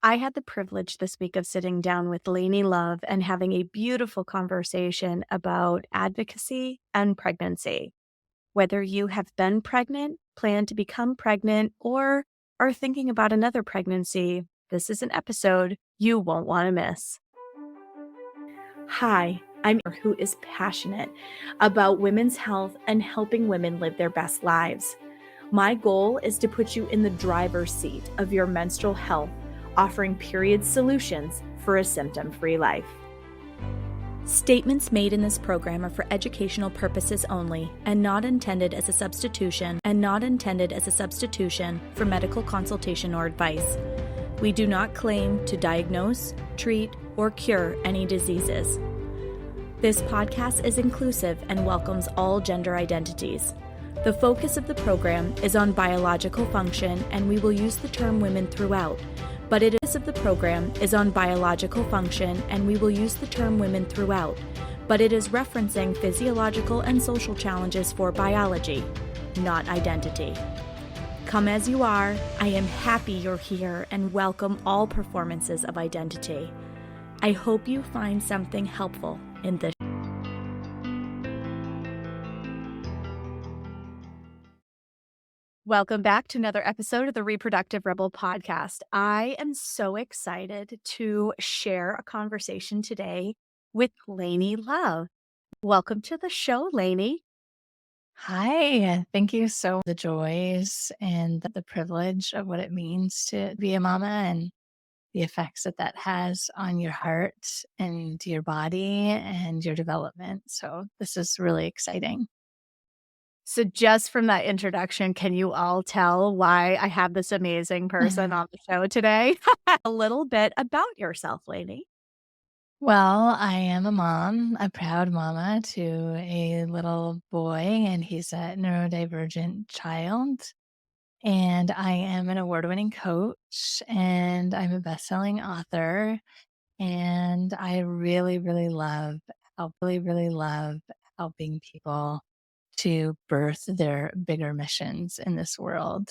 I had the privilege this week of sitting down with Lainne Love and having a beautiful conversation about advocacy and pregnancy. Whether you have been pregnant, plan to become pregnant, or are thinking about another pregnancy, this is an episode you won't want to miss. Hi, I'm who is passionate about women's health and helping women live their best lives. My goal is to put you in the driver's seat of your menstrual health, offering period solutions for a symptom-free life. Statements made in this program are for educational purposes only and not intended as a substitution for medical consultation or advice. We do not claim to diagnose, treat, or cure any diseases. This podcast is inclusive and welcomes all gender identities. The focus of the program is on biological function, and we will use the term women throughout, but it is referencing physiological and social challenges for biology, not identity. Come as you are, I am happy you're here and welcome all performances of identity. I hope you find something helpful in this. Welcome back to another episode of the Reproductive Rebel podcast. I am so excited to share a conversation today with Lainne Love. Welcome to the show, Lainne. Hi, thank you so much for the joys and the privilege of what it means to be a mama and the effects that has on your heart and your body and your development. So this is really exciting. So just from that introduction, can you all tell why I have this amazing person on the show today? A little bit about yourself, Lainne. Well, I am a mom, a proud mama to a little boy, and he's a neurodivergent child. And I am an award-winning coach, and I'm a best-selling author. And I really love helping people to birth their bigger missions in this world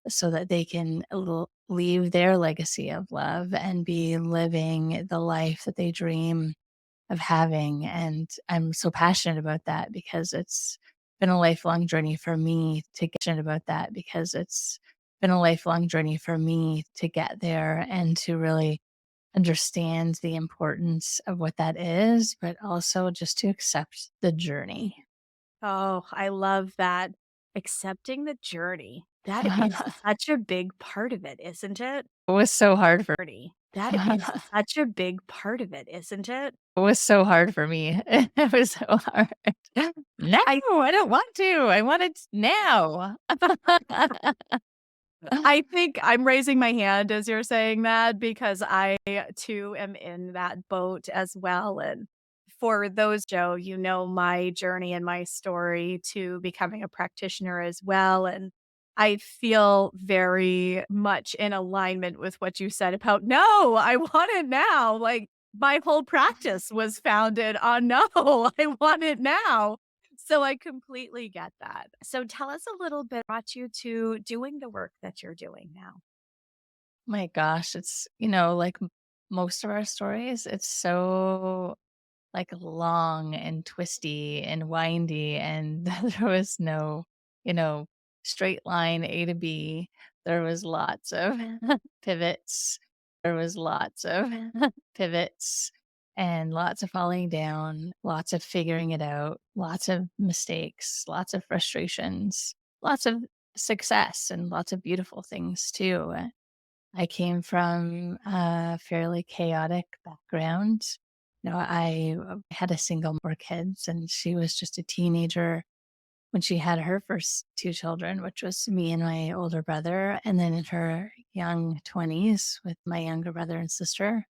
so that they can leave their legacy of love and be living the life that they dream of having. And I'm so passionate about that because it's been a lifelong journey for me to get there and to really understand the importance of what that is, but also just to accept the journey. Oh, I love that. Accepting the journey. That is such a big part of it, isn't it? It was so hard for That is such a big part of it, isn't it? it was so hard for me. It was so hard. No, I I don't want to. I want it now. I think I'm raising my hand as you're saying that because I too am in that boat as well. And for those, Joe, you know my journey and my story to becoming a practitioner as well. And I feel very much in alignment with what you said about no, I want it now. Like my whole practice was founded on no, I want it now. So I completely get that. So tell us a little bit brought you to doing the work that you're doing now. My gosh, it's, like most of our stories, it's so like long and twisty and windy and there was no, you know, straight line A to B. There was lots of pivots. There was lots of pivots and lots of falling down, lots of figuring it out, lots of mistakes, lots of frustrations, lots of success and lots of beautiful things too. I came from a fairly chaotic background. I had a single four kids, and she was just a teenager when she had her first two children, which was me and my older brother, and then in her young 20s with my younger brother and sister.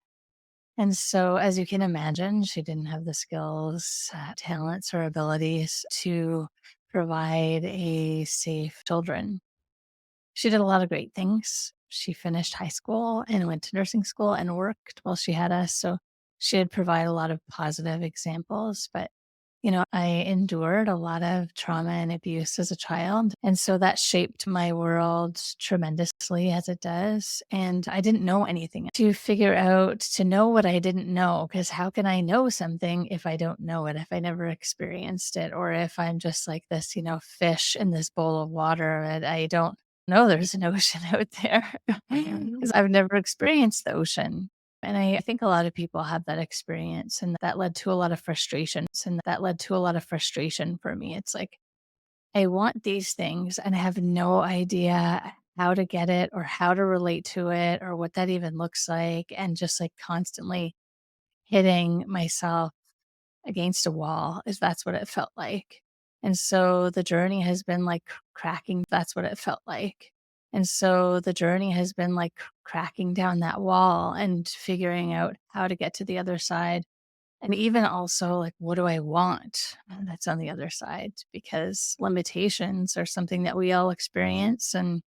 And so, as you can imagine, she didn't have the skills, talents, or abilities to provide a safe children. She did a lot of great things. She finished high school and went to nursing school and worked while she had us. So she would provide a lot of positive examples, but I endured a lot of trauma and abuse as a child. And so that shaped my world tremendously as it does. And I didn't know anything to figure out, to know what I didn't know. Because how can I know something if I don't know it, if I never experienced it, or if I'm just like this, fish in this bowl of water and I don't know there's an ocean out there Mhm. because I've never experienced the ocean. And I think a lot of people have that experience, and that led to a lot of frustration. And that led to a lot of frustration for me. It's like, I want these things and I have no idea how to get it or how to relate to it or what that even looks like. And just like constantly hitting myself against a wall is that's what it felt like. And so the journey has been like cracking. That's what it felt like. And so the journey has been like cracking down that wall and figuring out how to get to the other side. And even also, like, what do I want that's on the other side? Because limitations are something that we all experience. And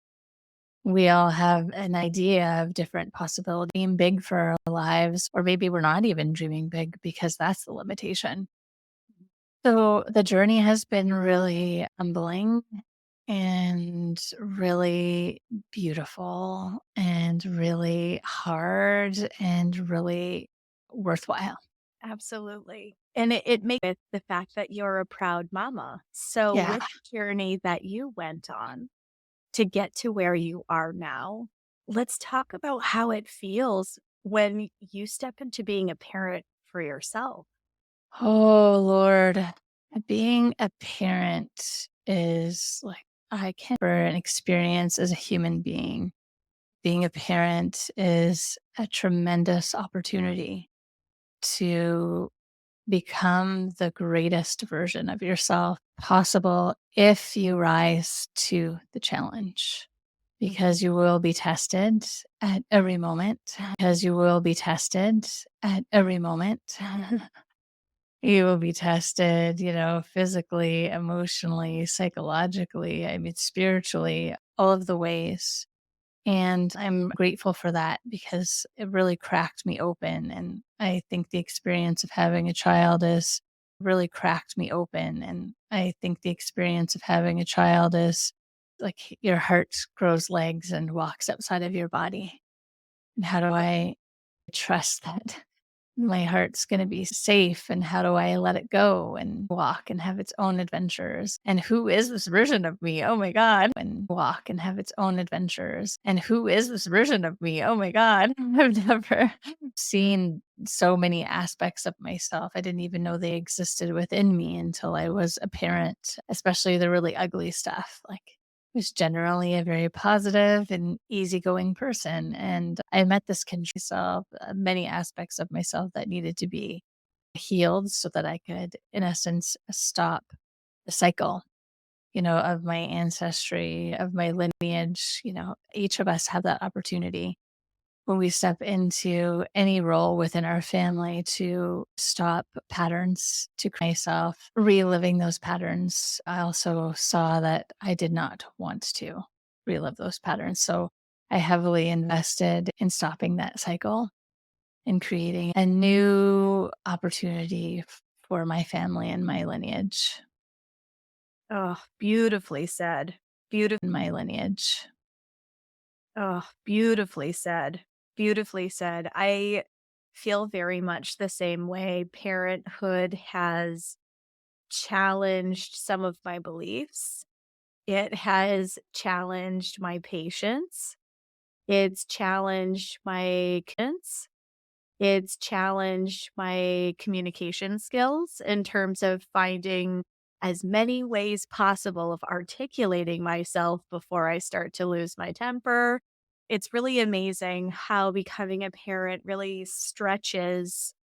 we all have an idea of different possibilities, dream big for our lives, or maybe we're not even dreaming big because that's the limitation. So the journey has been really humbling and really beautiful and really hard and really worthwhile. Absolutely. And it makes it the fact that you're a proud mama. So Yeah. with the journey that you went on to get to where you are now, let's talk about how it feels when you step into being a parent for yourself. Oh, Lord. Being a parent is like, I can't for an experience as a human being. Being a parent is a tremendous opportunity to become the greatest version of yourself possible if you rise to the challenge. Mhm. Because you will be tested at every moment. Because you will be tested at every moment. You will be tested, physically, emotionally, psychologically, I mean, spiritually, all of the ways. And I'm grateful for that because it really cracked me open. And I think the experience of having a child is really cracked me open. And I think the experience of having a child is like your heart grows legs and walks outside of your body. And how do I trust that my heart's going to be safe, and how do I let it go and walk and have its own adventures? And who is this version of me? Oh my God. And walk and have its own adventures. And who is this version of me? Oh my God. I've never seen so many aspects of myself. I didn't even know they existed within me until I was a parent, especially the really ugly stuff. Like, was generally a very positive and easygoing person. And I met this self, many aspects of myself that needed to be healed so that I could, in essence, stop the cycle, of my ancestry, of my lineage. Each of us have that opportunity when we step into any role within our family to stop patterns, to myself reliving those patterns. I also saw that I did not want to relive those patterns. So I heavily invested in stopping that cycle and creating a new opportunity for my family and my lineage. Oh, beautifully said. Beautiful. And my lineage. Oh, beautifully said. Beautifully said. I feel very much the same way. Parenthood has challenged some of my beliefs. It has challenged my patience. It's challenged my cadence. It's challenged my communication skills in terms of finding as many ways possible of articulating myself before I start to lose my temper. It's really amazing how becoming a parent really stretches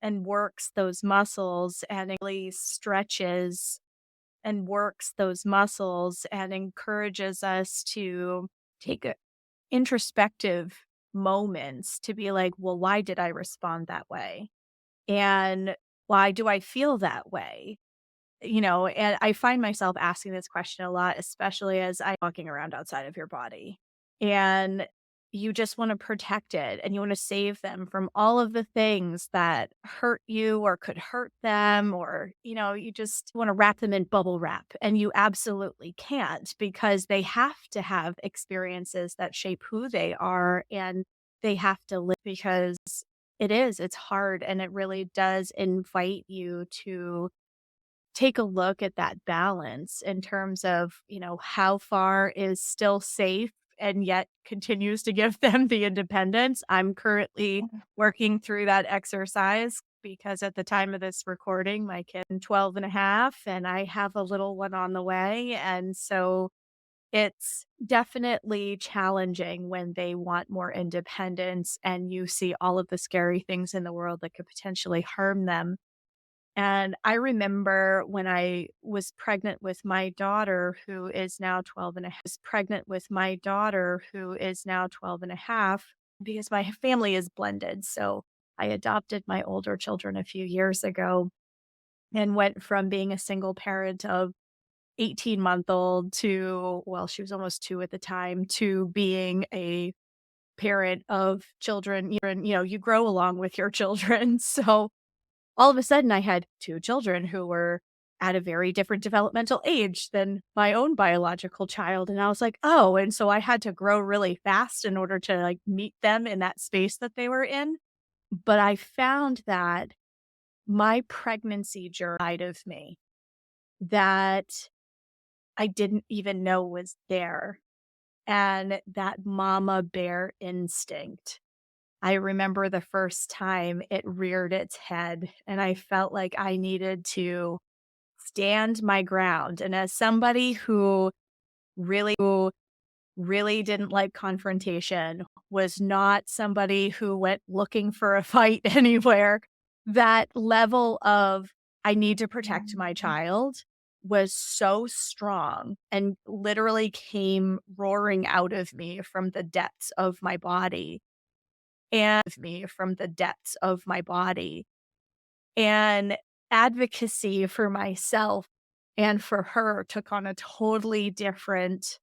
and works those muscles and it really stretches and works those muscles and encourages us to take introspective moments to be like, well, why did I respond that way? And why do I feel that way? And I find myself asking this question a lot, especially as I'm walking around outside of your body. And, you just want to protect it and you want to save them from all of the things that hurt you or could hurt them, or you just want to wrap them in bubble wrap, and you absolutely can't, because they have to have experiences that shape who they are, and they have to live, because it's hard, and it really does invite you to take a look at that balance in terms of, how far is still safe and yet continues to give them the independence. I'm currently working through that exercise because at the time of this recording, my kid is 12 and a half, and I have a little one on the way. And so it's definitely challenging when they want more independence and you see all of the scary things in the world that could potentially harm them. And I remember when I was pregnant with my daughter, who is now 12 and a half, because my family is blended. So I adopted my older children a few years ago and went from being a single parent of 18-month-old to, well, she was almost 2 at the time, to being a parent of children. You grow along with your children. So all of a sudden I had 2 children who were at a very different developmental age than my own biological child, and I was like, "Oh," and so I had to grow really fast in order to, like, meet them in that space that they were in. But I found that my pregnancy journey side of me that I didn't even know was there, and that mama bear instinct. I remember the first time it reared its head, and I felt like I needed to stand my ground. And as somebody who really didn't like confrontation, was not somebody who went looking for a fight anywhere, that level of I need to protect my child was so strong and literally came roaring out of me from the depths of my body and advocacy for myself and for her took on a totally different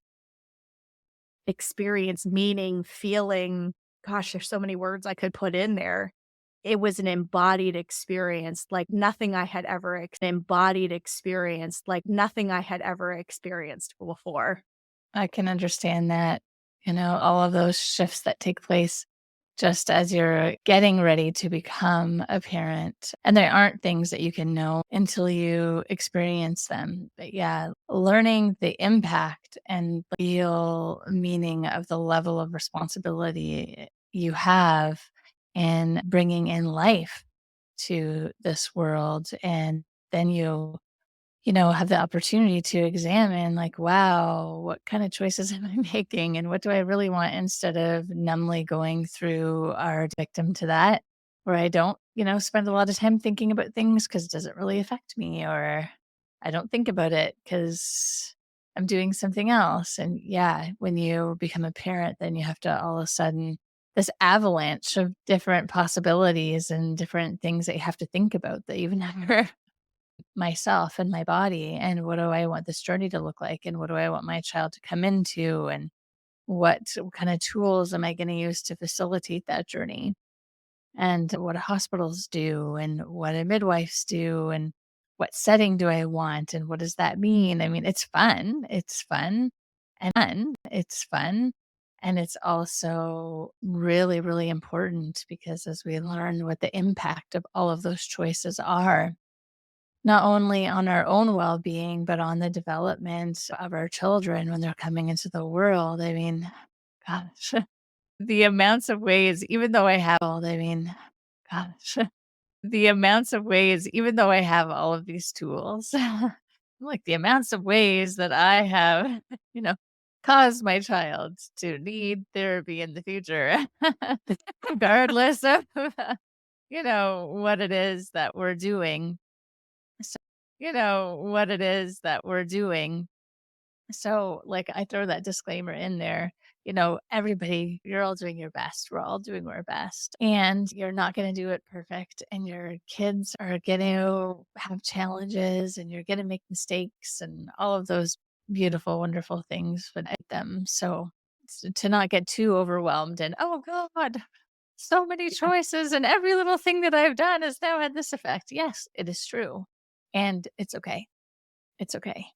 experience, meaning, feeling. Gosh, there's so many words I could put in there. It was an embodied experience like nothing I had ever experienced before. I can understand that, all of those shifts that take place just as you're getting ready to become a parent. And there aren't things that you can know until you experience them. But yeah, learning the impact and real meaning of the level of responsibility you have in bringing in life to this world. And then you have the opportunity to examine, like, wow, what kind of choices am I making? And what do I really want, instead of numbly going through our victim to that, where I don't, spend a lot of time thinking about things because it doesn't really affect me, or I don't think about it because I'm doing something else. And yeah, when you become a parent, then you have to all of a sudden, this avalanche of different possibilities and different things that you have to think about that you've never myself and my body, and what do I want this journey to look like, and what do I want my child to come into, and what kind of tools am I going to use to facilitate that journey, and what do hospitals do, and what do midwives do, and what setting do I want, and what does that mean? I mean, it's fun, and it's also really, really important, because as we learn what the impact of all of those choices are, not only on our own well-being, but on the development of our children when they're coming into the world. I mean, gosh, the amounts of ways, gosh, the amounts of ways, even though I have all of these tools, like the amounts of ways that I have, you know, caused my child to need therapy in the future, regardless of, what it is that we're doing. So, what it is that we're doing. So, like, I throw that disclaimer in there. Everybody, you're all doing your best. We're all doing our best. And you're not going to do it perfect. And your kids are going to have challenges, and you're going to make mistakes and all of those beautiful, wonderful things with them. So, to not get too overwhelmed and, "Oh god, so many Yeah. choices and every little thing that I've done has now had this effect." Yes, it is true, and it's okay. It's okay.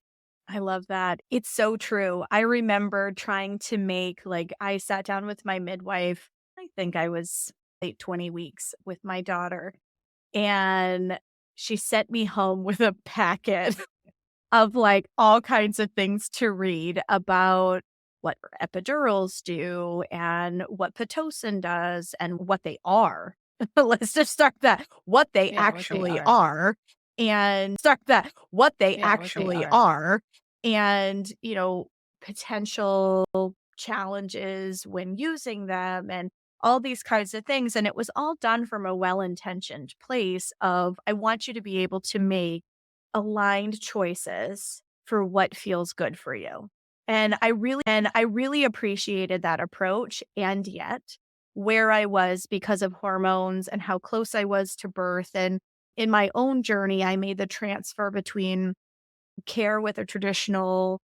I love that. It's so true. I remember trying to make like I sat down with my midwife. I think I was late 20 weeks with my daughter, and she sent me home with a packet of like all kinds of things to read about what epidurals do and what pitocin does and what they are. Let's just start that. What they Yeah, what they actually are. are and start that. What they Yeah, what they actually are. are and, potential challenges when using them and all these kinds of things. And it was all done from a well intentioned place of, I want you to be able to make aligned choices for what feels good for you. And I really appreciated that approach. And yet, where I was because of hormones and how close I was to birth and in my own journey, I made the transfer between care with a traditional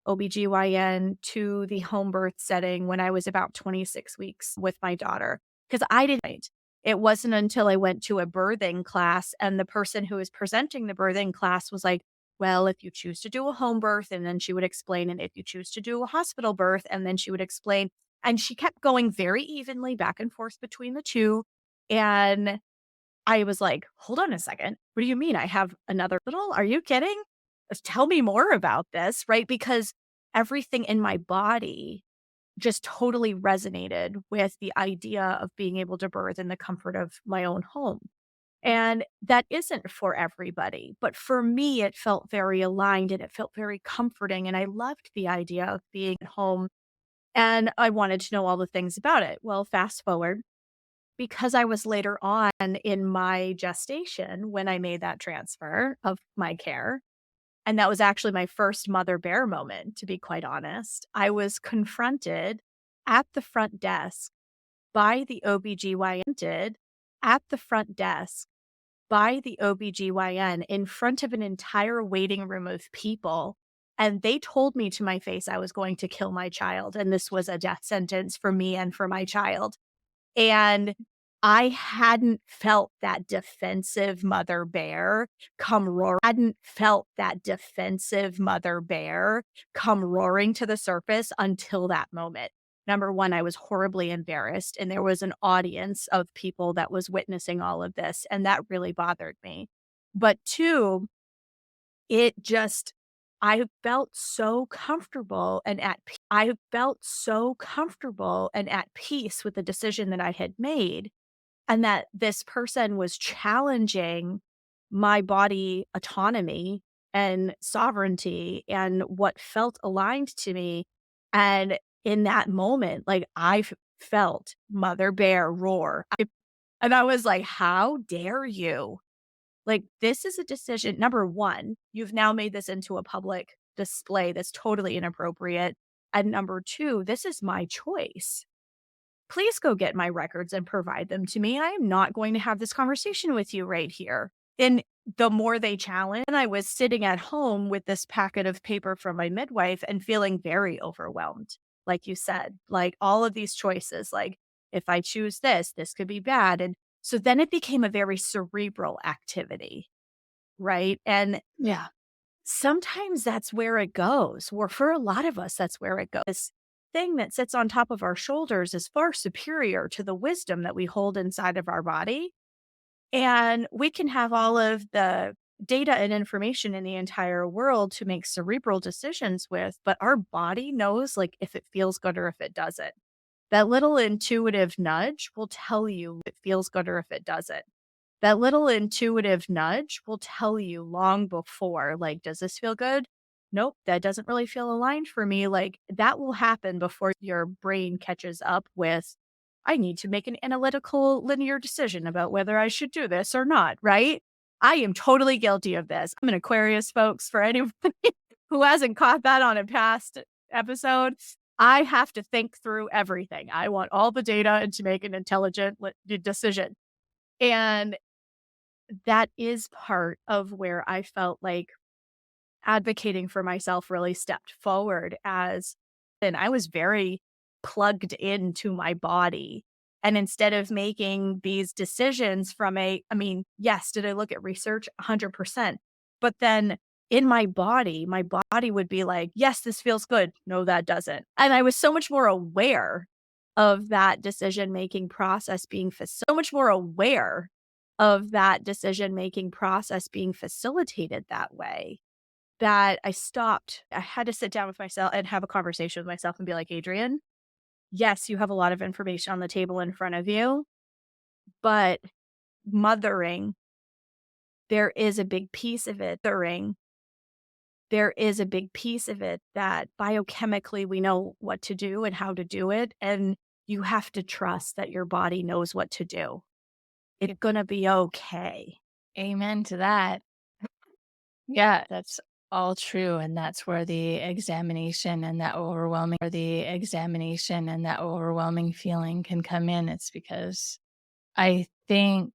OBGYN to the home birth setting when I was about 26 weeks with my daughter. Because I didn't. It wasn't until I went to a birthing class and the person who was presenting the birthing class was like, well, if you choose to do a home birth, and then she would explain, and if you choose to do a hospital birth, and then she would explain. And she kept going very evenly back and forth between the two. And I was like, "Hold on a second. What do you mean I have another little? Are you kidding? Tell me more about this," right? Because everything in my body just totally resonated with the idea of being able to birth in the comfort of my own home. And that isn't for everybody, but for me, it felt very aligned and it felt very comforting. And I loved the idea of being at home and I wanted to know all the things about it. Well, fast forward because I was later on in my gestation when I made that transfer of my care, and that was actually my first mother bear moment, to be quite honest. I was confronted at the front desk by the OBGYN did at the front desk by the OBGYN in front of an entire waiting room of people. And they told me to my face I was going to kill my child. And this was a death sentence for me and for my child. And I hadn't felt that defensive mother bear hadn't felt that defensive mother bear come roaring to the surface until that moment. Number one, I was horribly embarrassed, and there was an audience of people that was witnessing all of this, and that really bothered me. But two, it just I felt so comfortable and at peace with the decision that I had made, and that this person was challenging my body autonomy and sovereignty and what felt aligned to me. And in that moment, like felt Mother Bear roar. And I was like, how dare you? Like, this is a decision. Number one, you've now made this into a public display that's totally inappropriate. And number two, this is my choice. Please go get my records and provide them to me. I am not going to have this conversation with you right here. And the more they challenge, and I was sitting at home with this packet of paper from my midwife and feeling very overwhelmed. Like you said, like all of these choices, like if I choose this, this could be bad. And so then it became a very cerebral activity, right? And Yeah. sometimes that's where it goes, or for a lot of us, that's where it goes. This thing that sits on top of our shoulders is far superior to the wisdom that we hold inside of our body. And we can have all of the data and information in the entire world to make cerebral decisions with, but our body knows like if it feels good or if it doesn't. That little intuitive nudge will tell you if it feels good or if it doesn't. That little intuitive nudge will tell you long before, like, does this feel good? Nope, that doesn't really feel aligned for me. Like, that will happen before your brain catches up with, I need to make an analytical linear decision about whether I should do this or not, right? I am totally guilty of this. I'm an Aquarius, folks, for anyone who hasn't caught that on a past episode. I have to think through everything. I want all the data and to make an intelligent decision. And that is part of where I felt like advocating for myself really stepped forward as and I was very plugged into my body. And instead of making these decisions from I mean, yes, did I look at research? 100%. But then in my body would be like, yes, this feels good. No, that doesn't. And I was so much more aware of that decision making process so much more aware of that decision making process being facilitated that way that I stopped. I had to sit down with myself and have a conversation with myself and be like, Adrian, yes, you have a lot of information on the table in front of you, but mothering, there is a big piece of it. There is a big piece of it that biochemically we know what to do and how to do it. And you have to trust that your body knows what to do. It's Yep. going to be okay. Amen to that. Yeah, that's all true. And that's where the examination and that overwhelming feeling can come in. It's because I think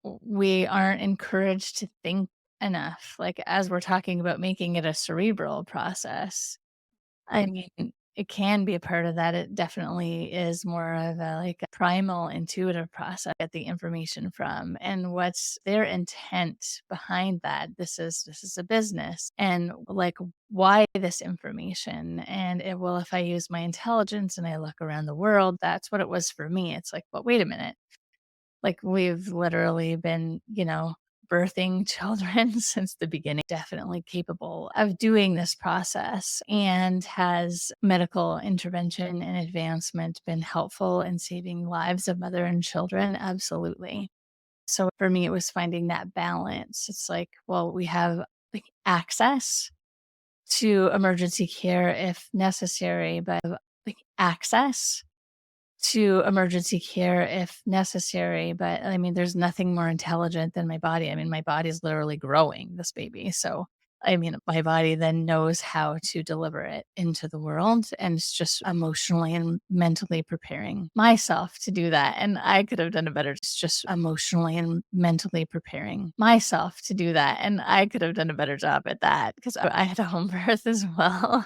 we aren't encouraged to think enough. Like, as we're talking about making it a cerebral process, I mean, it can be a part of that. It definitely is more of a like a primal intuitive process get the information from and what's their intent behind that. This is a business and like why this information. And well, if I use my intelligence and I look around the world, that's what it was for me. It's like, but wait a minute. Like, we've literally been, birthing children since the beginning, definitely capable of doing this process. And has medical intervention and advancement been helpful in saving lives of mother and children? Absolutely. So for me, it was finding that balance. It's like, well, we have like access to emergency care if necessary, but like access to emergency care if necessary, but, I mean, there's nothing more intelligent than my body. I mean, my body's literally growing this baby, so, I mean, my body then knows how to deliver it into the world, and it's just emotionally and mentally preparing myself to do that, and I could have done a better it's just emotionally and mentally preparing myself to do that, and I could have done a better job at that because I had a home birth as well.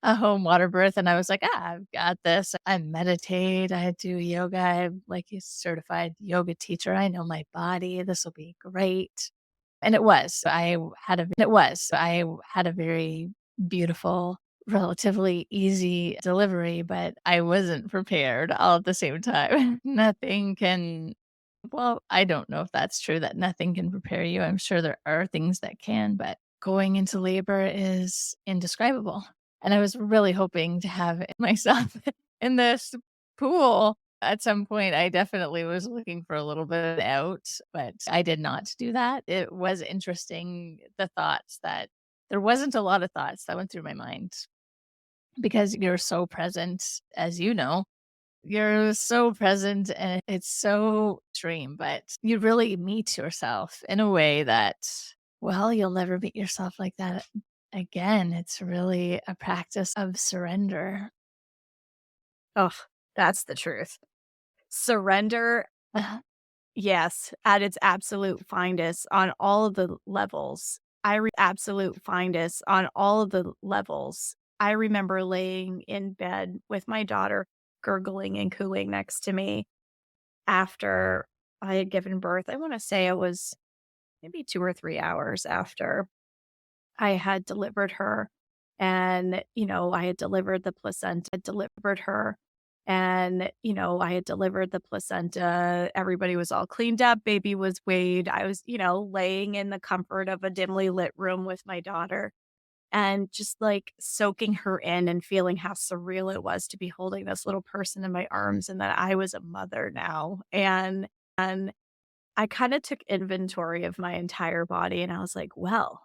A home water birth, and I was like, I've got this." I meditate, I do yoga, I'm like a certified yoga teacher, I know my body, this will be great. And it was. I had a very beautiful, relatively easy delivery, but I wasn't prepared all at the same time. Nothing can well, I don't know if that's true that nothing can prepare you. I'm sure there are things that can, but going into labor is indescribable. And I was really hoping to have myself in this pool at some point. I definitely was looking for a little bit out, but I did not do that. It was interesting the thoughts that there wasn't a lot of thoughts that went through my mind because you're so present, as you know, you're so present and it's so extreme, but you really meet yourself in a way that, well, you'll never meet yourself like that again. It's really a practice of surrender. Oh, that's the truth. Surrender, Uh, yes, at its absolute finest on all of the levels. Absolute finest on all of the levels. I remember laying in bed with my daughter gurgling and cooing next to me after I had given birth. I want to say it was maybe 2 or 3 hours after I had delivered her. And, I had delivered the placenta, delivered her. And, I had delivered the placenta. Everybody was all cleaned up. Baby was weighed. I was, laying in the comfort of a dimly lit room with my daughter and just like soaking her in and feeling how surreal it was to be holding this little person in my arms and that I was a mother now. And I kind of took inventory of my entire body and I was like, well,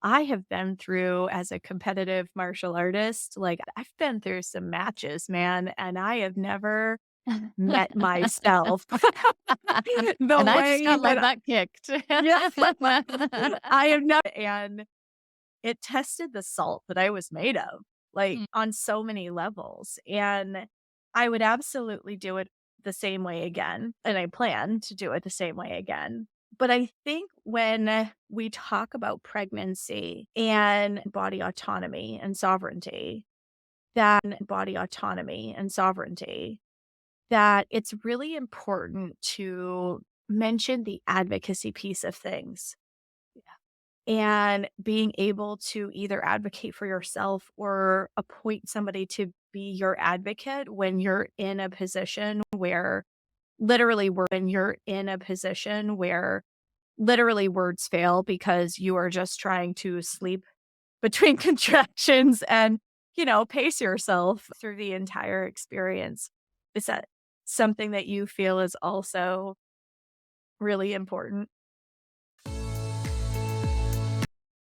I have been through as a competitive martial artist, like, I've been through some matches, man, and I have never met myself the and I just way got my that butt kicked. yeah, I have not and it tested the salt that I was made of, like, Mm. on so many levels, and I would absolutely do it the same way again, and I plan to do it the same way again. But I think when we talk about pregnancy and body autonomy and sovereignty, that body autonomy and sovereignty, that it's really important to mention the advocacy piece of things and being able to either advocate for yourself or appoint somebody to be your advocate when you're in a position where when you're in a position where literally words fail because you are just trying to sleep between contractions and, pace yourself through the entire experience. Is that something that you feel is also really important?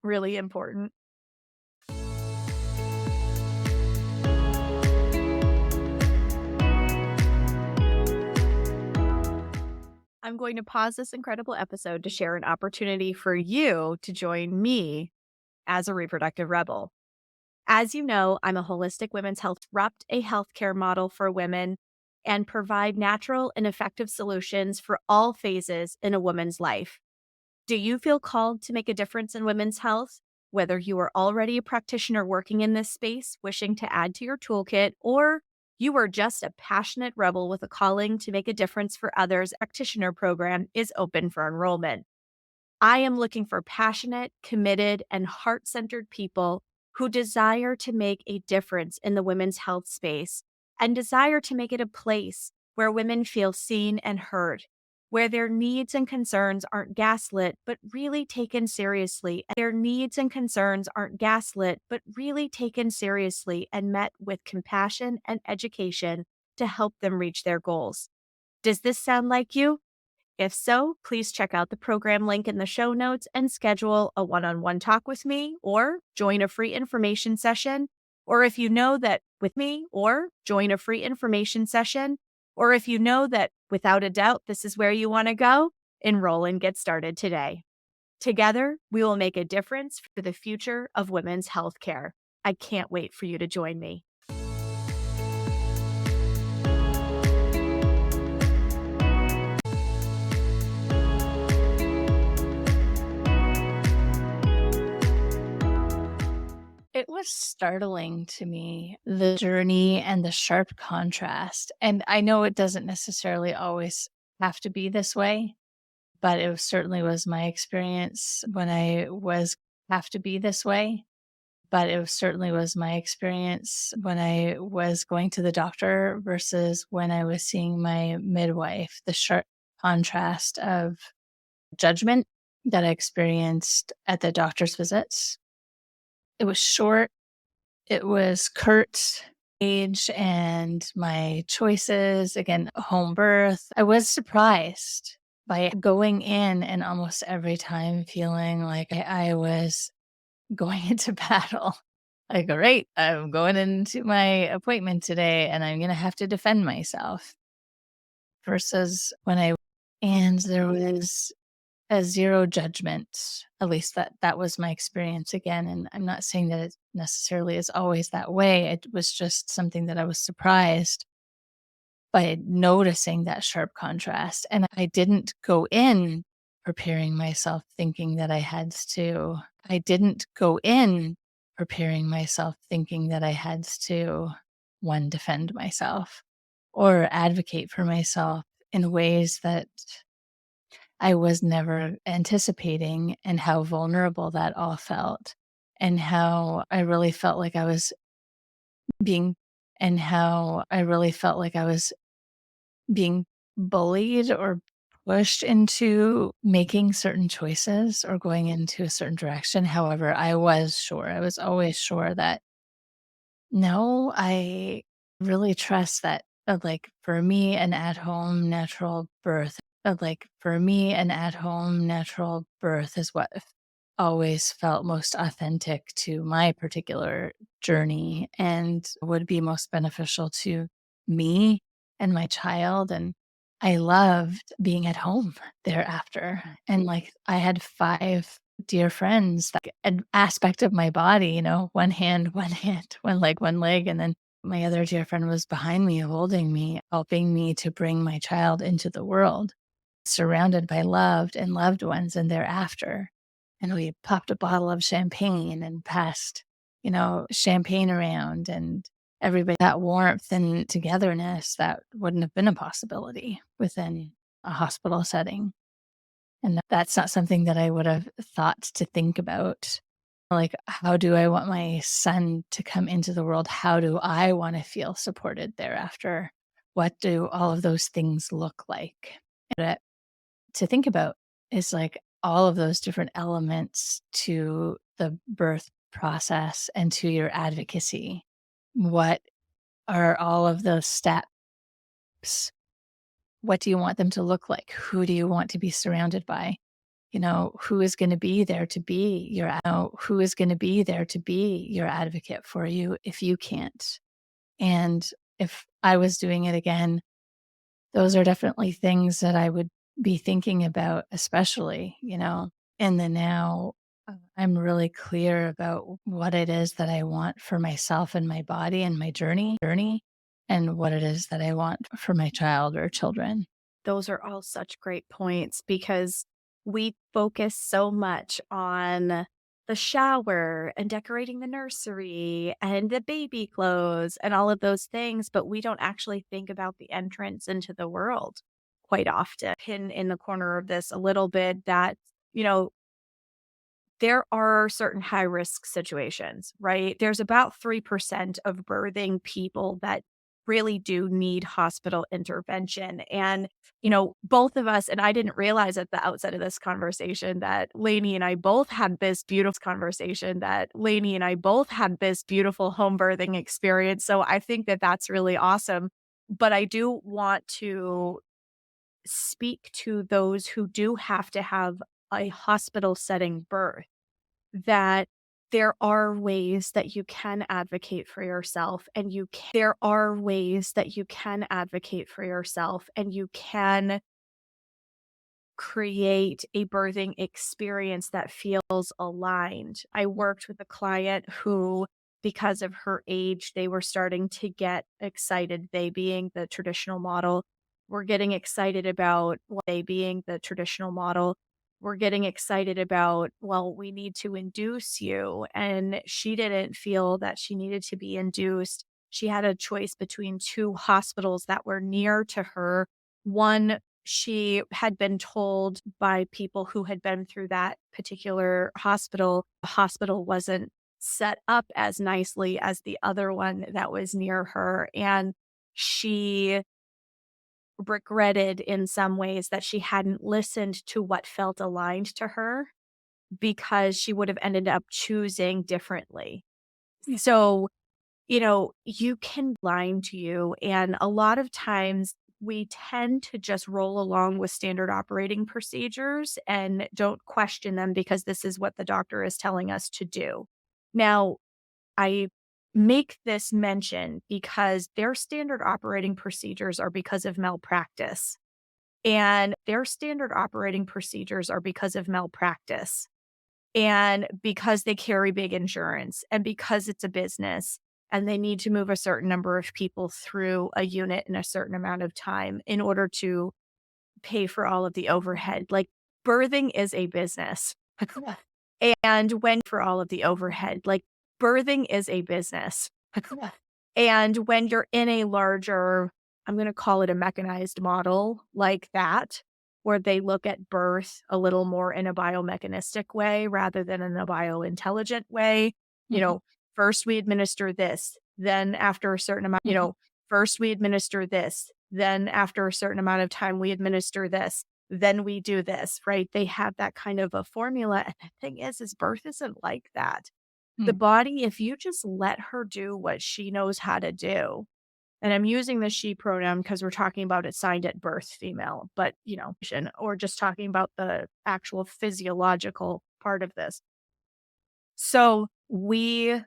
Really important. I'm going to pause this incredible episode to share an opportunity for you to join me as a reproductive rebel. As you know, I'm a holistic women's health, disrupt a healthcare model for women and provide natural and effective solutions for all phases in a woman's life. Do you feel called to make a difference in women's health? Whether you are already a practitioner working in this space, wishing to add to your toolkit, or you are just a passionate rebel with a calling to make a difference for others, practitioner program is open for enrollment. I am looking for passionate, committed, and heart centered people who desire to make a difference in the women's health space and desire to make it a place where women feel seen and heard, where their needs and concerns aren't gaslit, but really taken seriously. Their needs and concerns aren't gaslit, but really taken seriously and met with compassion and education to help them reach their goals. Does this sound like you? If so, please check out the program link in the show notes and schedule a one-on-one talk with me or join a free information session. Or if you know that with me or join a free information session, or if you know that without a doubt this is where you want to go, enroll and get started today. Together, we will make a difference for the future of women's healthcare. I can't wait for you to join me. It was startling to me, the journey and the sharp contrast. And I know it doesn't necessarily always have to be this way, but it certainly was my experience when I was have to be this way. But it certainly was my experience when I was going to the doctor versus when I was seeing my midwife, the sharp contrast of judgment that I experienced at the doctor's visits. It was short, it was curt, age and my choices, again, home birth. I was surprised by going in and almost every time feeling like I was going into battle. Like, all right, I'm going into my appointment today and I'm going to have to defend myself versus and there was a zero judgment. At least that was my experience again. And I'm not saying that it necessarily is always that way. It was just something that I was surprised by noticing that sharp contrast. And I didn't go in preparing myself thinking that I had to. I didn't go in preparing myself thinking that I had to, one, defend myself or advocate for myself in ways that I was never anticipating, and how vulnerable that all felt, and how I really felt like I was being and how I really felt like I was being bullied or pushed into making certain choices or going into a certain direction. However, I was always sure that no, I really trust that, like, for me, an at-home natural birth is what always felt most authentic to my particular journey and would be most beneficial to me and my child, and I loved being at home thereafter, and, like, I had 5 dear friends that an aspect of my body, one hand, one leg, and then my other dear friend was behind me, holding me, helping me to bring my child into the world, surrounded by loved and loved ones, and thereafter. And we popped a bottle of champagne and passed, champagne around, and everybody, that warmth and togetherness that wouldn't have been a possibility within a hospital setting. And that's not something that I would have thought to think about. Like, how do I want my son to come into the world? How do I want to feel supported thereafter? What do all of those things look like? And to think about is like all of those different elements to the birth process and to your advocacy. What are all of those steps? What do you want them to look like? Who do you want to be surrounded by? Who is going to be there to be who is going to be there to be your advocate for you if you can't? And if I was doing it again, those are definitely things that I would be thinking about, especially, in the now. I'm really clear about what it is that I want for myself and my body and my journey, and what it is that I want for my child or children. Those are all such great points because we focus so much on the shower and decorating the nursery and the baby clothes and all of those things, but we don't actually think about the entrance into the world quite often. Pin in the corner of this a little bit that, you know, there are certain high risk situations, right? There's about 3% of birthing people that really do need hospital intervention. And, both of us, and I didn't realize at the outset of this conversation that Lainey and I both had this beautiful home birthing experience. So I think that that's really awesome. But I do want to speak to those who do have to have a hospital setting birth that there are ways that you can advocate for yourself and there are ways that you can advocate for yourself and you can create a birthing experience that feels aligned. I worked with a client who, because of her age, they were starting to get excited, they being the traditional model. We're getting excited about we're getting excited about, well, we need to induce you. And she didn't feel that she needed to be induced. She had a choice between two hospitals that were near to her. One, she had been told by people who had been through that particular hospital, the hospital wasn't set up as nicely as the other one that was near her. And she regretted in some ways that she hadn't listened to what felt aligned to her because she would have ended up choosing differently. So, you can lie to you. And a lot of times we tend to just roll along with standard operating procedures and don't question them because this is what the doctor is telling us to do. Now, I make this mention because their standard operating procedures are because of malpractice. And their standard operating procedures are because of malpractice. And because they carry big insurance and because it's a business and they need to move a certain number of people through a unit in a certain amount of time in order to pay for all of the overhead. Like birthing is a business. Yeah. And when for all of the overhead, like birthing is a business. Yeah. And when you're in a larger, I'm going to call it a mechanized model like that, where they look at birth a little more in a biomechanistic way rather than in a biointelligent way. You Mhm. know, first we administer this, then after a certain amount, Mhm. first we administer this, then after a certain amount of time, we administer this, then we do this, right? They have that kind of a formula. And the thing is birth isn't like that. The Mm. body, if you just let her do what she knows how to do, and I'm using the she pronoun because we're talking about it signed at birth, female, but, or just talking about the actual physiological part of this. So we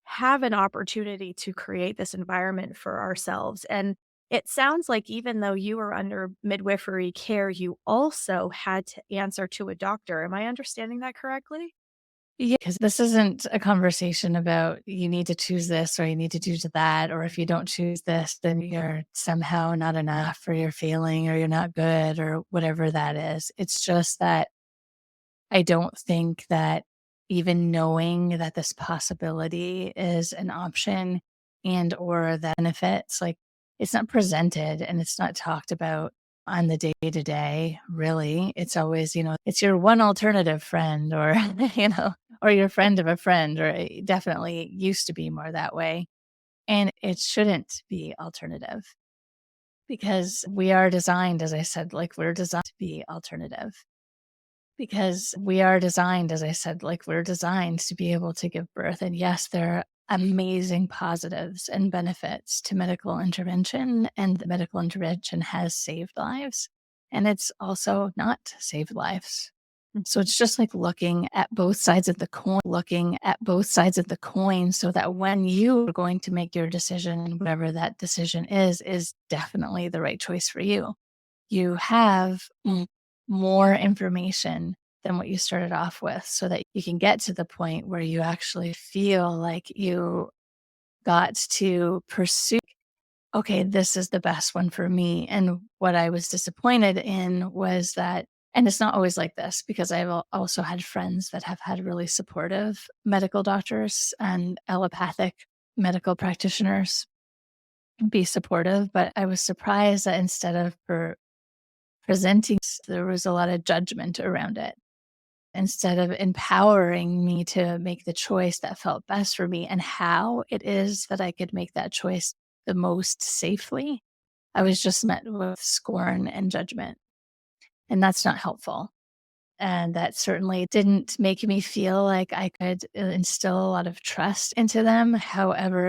have an opportunity to create this environment for ourselves. And it sounds like even though you were under midwifery care, you also had to answer to a doctor. Am I understanding that correctly? Yeah, because this isn't a conversation about you need to choose this or you need to choose that, or if you don't choose this, then you're somehow not enough or you're failing or you're not good or whatever that is. It's just that I don't think that even knowing that this possibility is an option and or the benefits, like, it's not presented and it's not talked about on the day to day, really. It's always, it's your one alternative friend or, or your friend of a friend, or it definitely used to be more that way. And it shouldn't be alternative because we are designed, as I said, like we're designed to be alternative because we are designed, as I said, like we're designed to be able to give birth. And yes, there are amazing positives and benefits to medical intervention, and the medical intervention has saved lives. And it's also not saved lives. So Mhm. it's just like looking at both sides of the coin, so that when you are going to make your decision, whatever that decision is definitely the right choice for you. You have more information than what you started off with so that you can get to the point where you actually feel like you got to pursue, okay, this is the best one for me. And what I was disappointed in was that, and it's not always like this because I've also had friends that have had really supportive medical doctors and allopathic medical practitioners be supportive. But I was surprised that instead of presenting, there was a lot of judgment around it. Instead of empowering me to make the choice that felt best for me and how it is that I could make that choice the most safely, I was just met with scorn and judgment. And that's not helpful. And that certainly didn't make me feel like I could instill a lot of trust into them. However,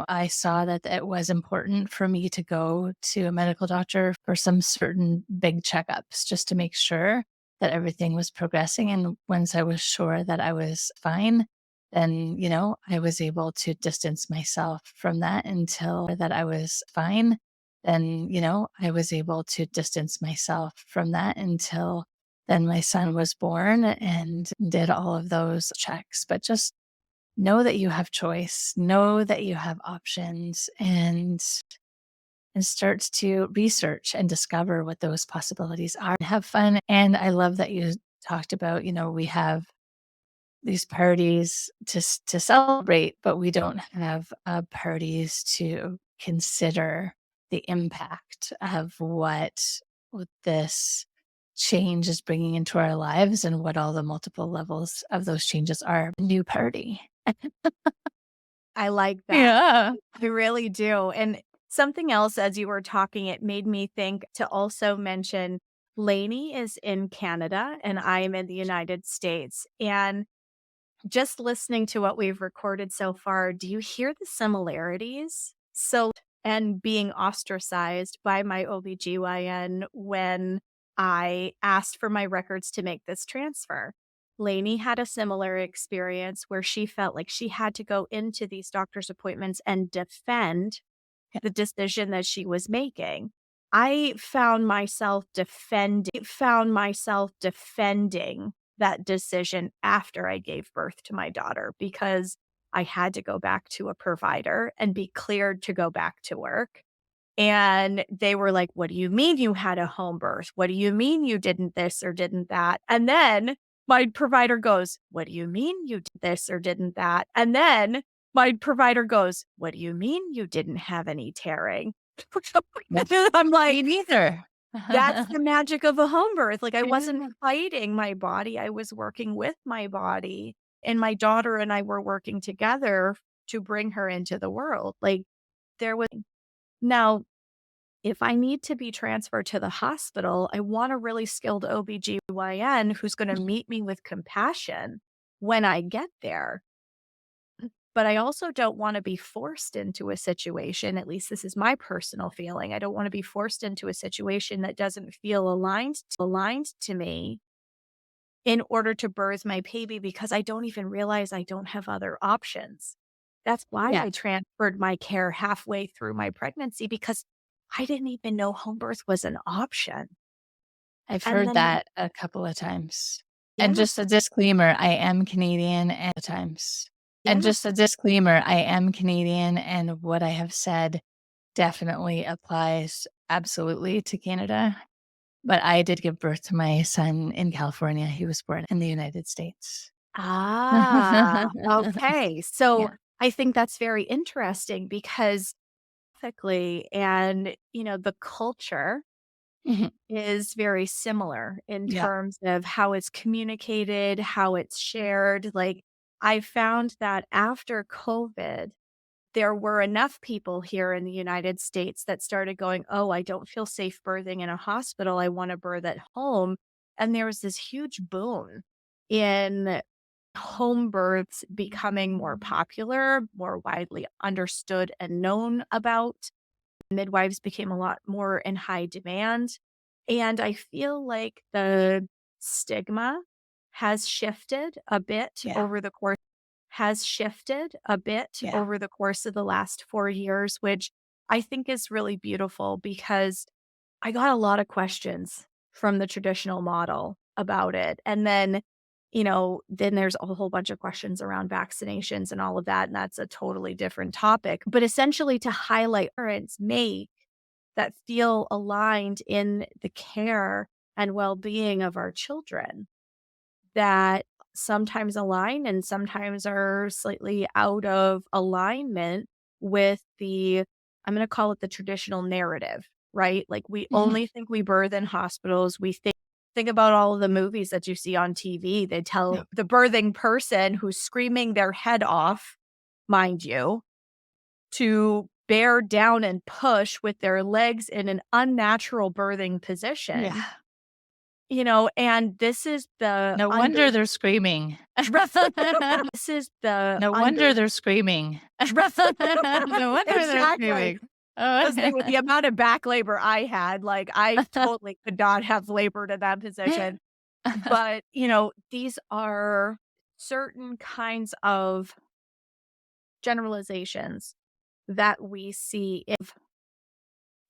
I saw that it was important for me to go to a medical doctor for some certain big checkups just to make sure that everything was progressing. And once I was sure that I was fine, then, I was able to distance myself from that until that I was fine. Then, I was able to distance myself from that until then my son was born and did all of those checks. But just know that you have choice, know that you have options, and start to research and discover what those possibilities are. Have fun. And I love that you talked about, we have these parties to celebrate, but we don't have parties to consider the impact of what this change is bringing into our lives and what all the multiple levels of those changes are. New party. I like that. Yeah. I really do. And something else as you were talking, it made me think to also mention Lainey is in Canada and I'm in the United States. And just listening to what we've recorded so far, do you hear the similarities? So, and being ostracized by my OBGYN when I asked for my records to make this transfer. Lainey had a similar experience where she felt like she had to go into these doctor's appointments and defend the decision that she was making. I found myself defending that decision after I gave birth to my daughter because I had to go back to a provider and be cleared to go back to work. And they were like, "What do you mean you had a home birth? What do you mean you didn't this or didn't that?" And then my provider goes, "What do you mean you did this or didn't that?" And then my provider goes, "What do you mean you didn't have any tearing?" Yes. I'm Me like, neither. that's the magic of a home birth. Like, I wasn't Yeah. fighting my body, I was working with my body, and my daughter and I were working together to bring her into the world. Like, there was now if I need to be transferred to the hospital, I want a really skilled OBGYN who's gonna meet me with compassion when I get there. But I also don't wanna be forced into a situation, at least this is my personal feeling, I don't wanna be forced into a situation that doesn't feel aligned to me in order to birth my baby because I don't even realize I don't have other options. That's why Yeah. I transferred my care halfway through my pregnancy because I didn't even know home birth was an option. I've And heard then that a couple of times. And yeah, just a disclaimer, I am Canadian and times. And yeah. just a disclaimer, I am Canadian and what I have said definitely applies absolutely to Canada. But I did give birth to my son in California. He was born in the United States. Ah, okay. So Yeah. I think that's very interesting because ethically and, the culture Mhm. is very similar in Yeah. terms of how it's communicated, how it's shared. Like, I found that after COVID, there were enough people here in the United States that started going, "Oh, I don't feel safe birthing in a hospital. I want to birth at home." And there was this huge boom in home births becoming more popular, more widely understood and known about. Midwives became a lot more in high demand. And I feel like the stigma has shifted a bit Yeah. over the course has shifted a bit Yeah. over the course of the last 4 years, which I think is really beautiful because I got a lot of questions from the traditional model about it. And then there's a whole bunch of questions around vaccinations and all of that. And that's a totally different topic. But essentially, to highlight parents make that feel aligned in the care and well being of our children that sometimes align and sometimes are slightly out of alignment with I'm going to call it the traditional narrative, right? Like we Mhm. only think we birth in hospitals. We think about all of the movies that you see on TV. They Yeah. tell the birthing person who's screaming their head off, mind you, to bear down and push with their legs in an unnatural birthing Yeah. position, and this is the No wonder they're screaming. this is the No under wonder they're screaming. No wonder they're exactly. screaming. I Oh. was saying with the amount of back labor I had, like, I totally could not have labored in that position. But, these are certain kinds of generalizations that we see in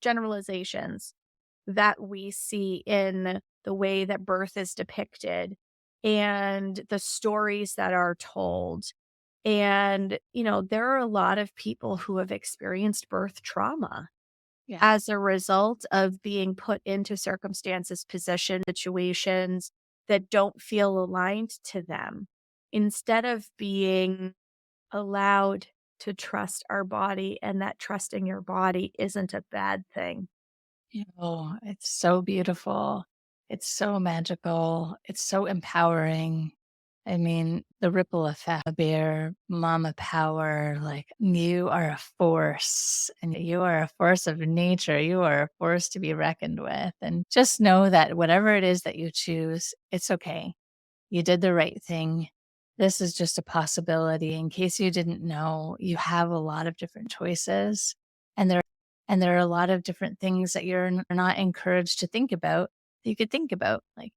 generalizations that we see in the way that birth is depicted and the stories that are told. And, there are a lot of people who have experienced birth trauma Yeah. as a result of being put into circumstances, positions, situations that don't feel aligned to them. Instead of being allowed to trust our body, and that trusting your body isn't a bad thing. Oh, it's so beautiful. It's so magical. It's so empowering. I mean, the ripple effect, a bear, mama power, like you are a force and you are a force of nature. You are a force to be reckoned with. And just know that whatever it is that you choose, it's okay. You did the right thing. This is just a possibility. In case you didn't know, you have a lot of different choices. And there are a lot of different things that you're not encouraged to think about that you could think about. Like,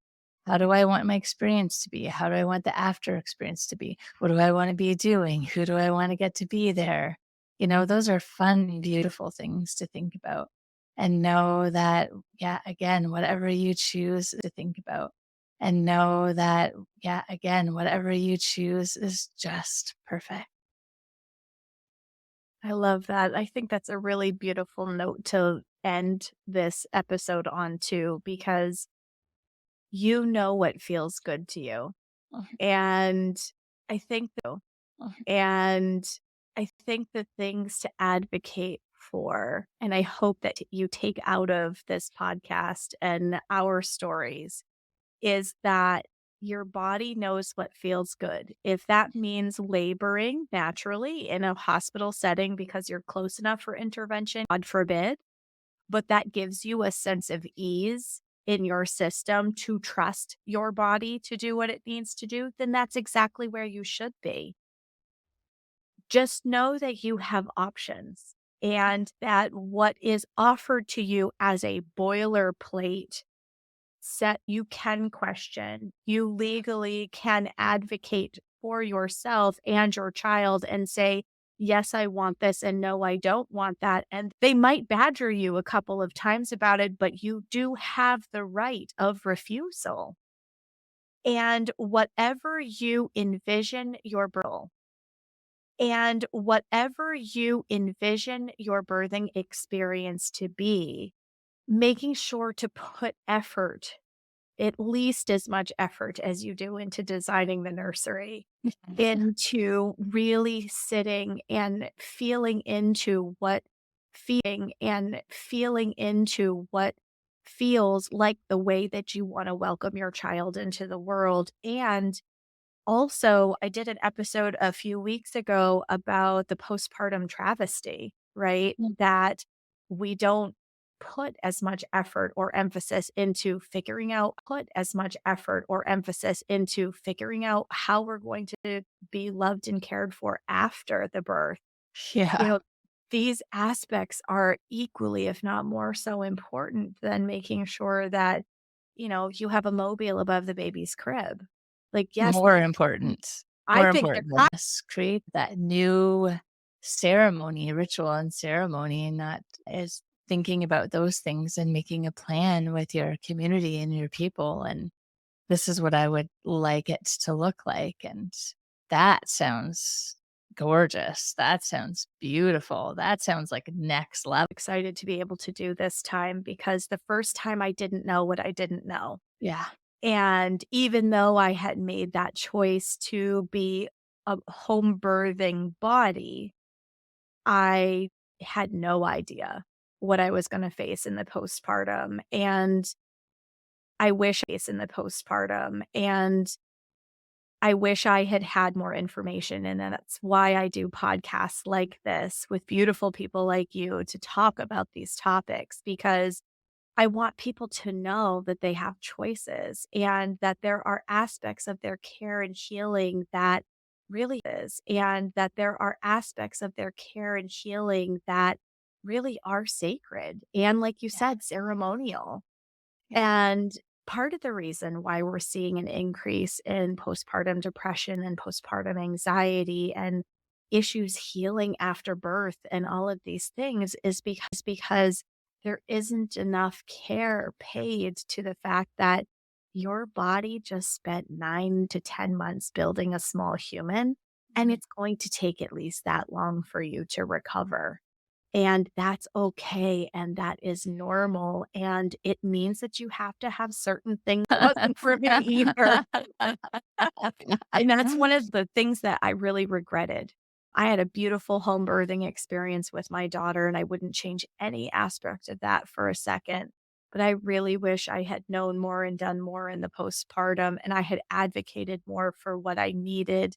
how do I want my experience to be? How do I want the after experience to be? What do I want to be doing? Who do I want to get to be there? Those are fun, beautiful things to think about. And know that, yeah, again, whatever you choose to think about, and know that, yeah, again, whatever you choose is just perfect. I love that. I think that's a really beautiful note to end this episode on too, because you know what feels good to you. Mhm, And I think mhm. and I think the things to advocate for, and I hope that you take out of this podcast and our stories, is that your body knows what feels good. If that means laboring naturally in a hospital setting because you're close enough for intervention, God forbid, but that gives you a sense of ease in your system to trust your body to do what it needs to do, then that's exactly where you should be. Just know that you have options and that what is offered to you as a boilerplate set you can question. You legally can advocate for yourself and your child and say, yes, I want this, and no, I don't want that. And they might badger you a couple of times about it, but you do have the right of refusal. And whatever you envision your birth and whatever you envision your birthing experience to be, making sure to put effort at least as much effort as you do into designing the nursery, Yes. into really sitting and feeling into what feels like the way that you want to welcome your child into the world. And also, I did an episode a few weeks ago about the postpartum travesty, right? Mm. That we don't put as much effort or emphasis into figuring out how we're going to be loved and cared for after the birth. You Yeah. know, these aspects are equally, if not more so important than making sure that, you have a mobile above the baby's crib. Like, yes, More important. I More think the important than this. Create that new ceremony, ritual and ceremony, and not as thinking about those things and making a plan with your community and your people. And this is what I would like it to look like. And that sounds gorgeous. That sounds beautiful. That sounds like next level. excited to be able to do this time because the first time I didn't know what I didn't know. Yeah. And even though I had made that choice to be a home birthing body, I had no idea what I was going to face in the postpartum. And I wish I had had more information. And that's why I do podcasts like this with beautiful people like you to talk about these topics, because I want people to know that they have choices and that there are aspects of their care and healing that really are sacred and, like you Yeah. said, ceremonial. Yeah. And part of the reason why we're seeing an increase in postpartum depression and postpartum anxiety and issues healing after birth and all of these things is because there isn't enough care paid to the fact that your body just spent 9 to 10 months building a small human, and Mhm. it's going to take at least that long for you to recover. And that's okay, and that is normal, and it means that you have to have certain things. It wasn't for me either. And that's one of the things that I really regretted. I had a beautiful home birthing experience with my daughter, and I wouldn't change any aspect of that for a second. But I really wish I had known more and done more in the postpartum, and I had advocated more for what I needed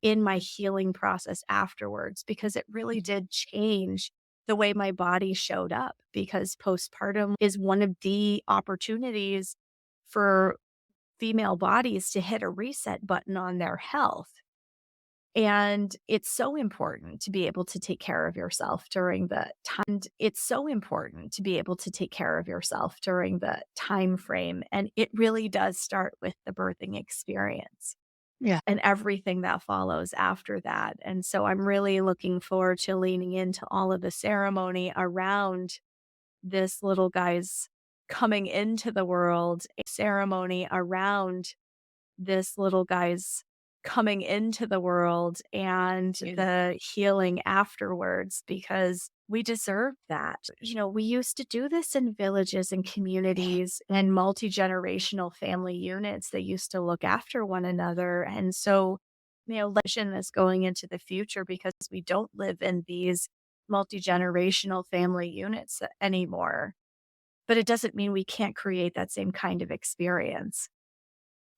in my healing process afterwards, because it really Mhm. did change the way my body showed up, because postpartum is one of the opportunities for female bodies to hit a reset button on their health. And it's so important to be able to take care of yourself during the time frame, and it really does start with the birthing experience Yeah. and everything that follows after that. And so I'm really looking forward to leaning into all of the this little guy's coming into the world, a ceremony around this little guy's coming into the world and Beautiful. the healing afterwards, because we deserve that. We used to do this in villages and communities and multi-generational family units that used to look after one another. And so, legend is going into the future because we don't live in these multi-generational family units anymore. But it doesn't mean we can't create that same kind of experience.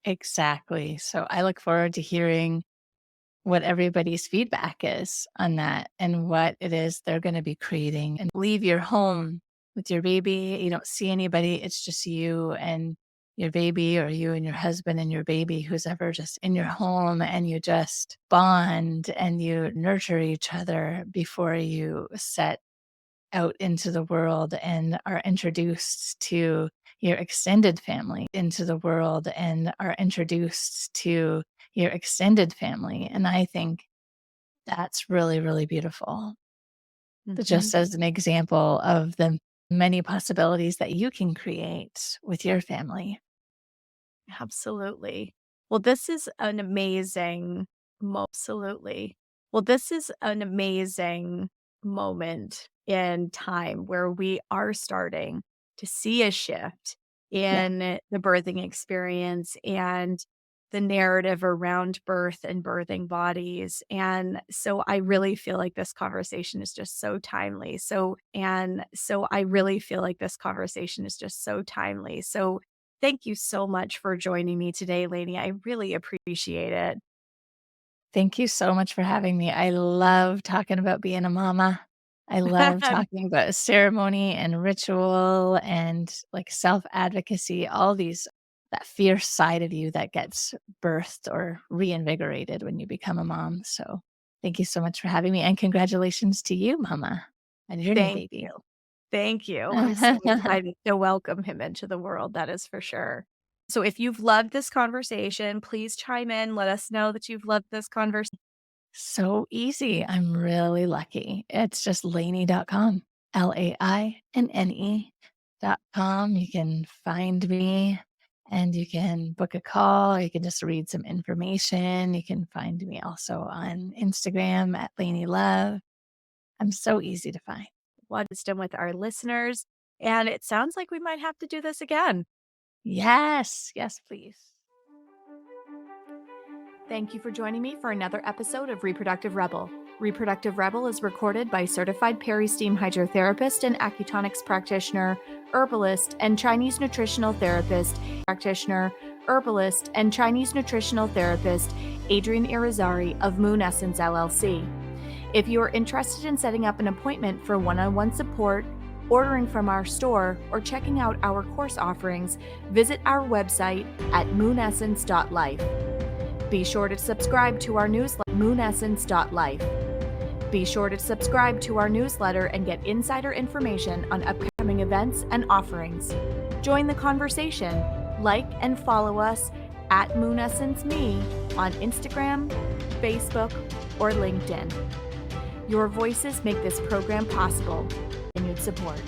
Exactly. So I look forward to hearing what everybody's feedback is on that and what it is they're going to be creating. And leave your home with your baby. You don't see anybody. It's just you and your baby, or you and your husband and your baby, who's ever just in your home, and you just bond and you nurture each other before you set out into the world and are introduced to your extended family and I think that's really, really beautiful. But Mhm. just as an example of the many possibilities that you can create with your family. Absolutely. Well, this is an amazing absolutely. Well, this is an amazing moment in time where we are starting to see a shift Yeah. in the birthing experience and the narrative around birth and birthing bodies. And so I really feel like this conversation is just so timely. So I really feel like this conversation is just so timely. So thank you so much for joining me today, Lainey. I really appreciate it. Thank you so much for having me. I love talking about being a mama. I love talking about ceremony and ritual and like self advocacy, all these, that fierce side of you that gets birthed or reinvigorated when you become a mom. So thank you so much for having me. And congratulations to you, mama, and your new Thank you. baby. Thank you. I'm so excited to welcome him into the world, that is for sure. So if you've loved this conversation, please chime in. Let us know that you've loved this conversation. So easy. I'm really lucky. It's just Lainne.com, LAINNE.com. You can find me and you can book a call. You can just read some information. You can find me also on Instagram at Lainne Love. I'm so easy to find. Wisdom with our listeners. And it sounds like we might have to do this again. Yes. Yes, please. Thank you for joining me for another episode of Reproductive Rebel. Reproductive Rebel is recorded by certified peri-steam hydrotherapist and acutonics practitioner, herbalist, and Chinese nutritional therapist, Adrienne Irizarry of Moon Essence LLC. If you are interested in setting up an appointment for one-on-one support, ordering from our store, or checking out our course offerings, visit our website at moonessence.life. Be sure to subscribe to our newsletter, moonessence.life. Be sure to subscribe to our newsletter and get insider information on upcoming events and offerings. Join the conversation. Like and follow us at MoonEssenceMe on Instagram, Facebook, or LinkedIn. Your voices make this program possible. Continued support.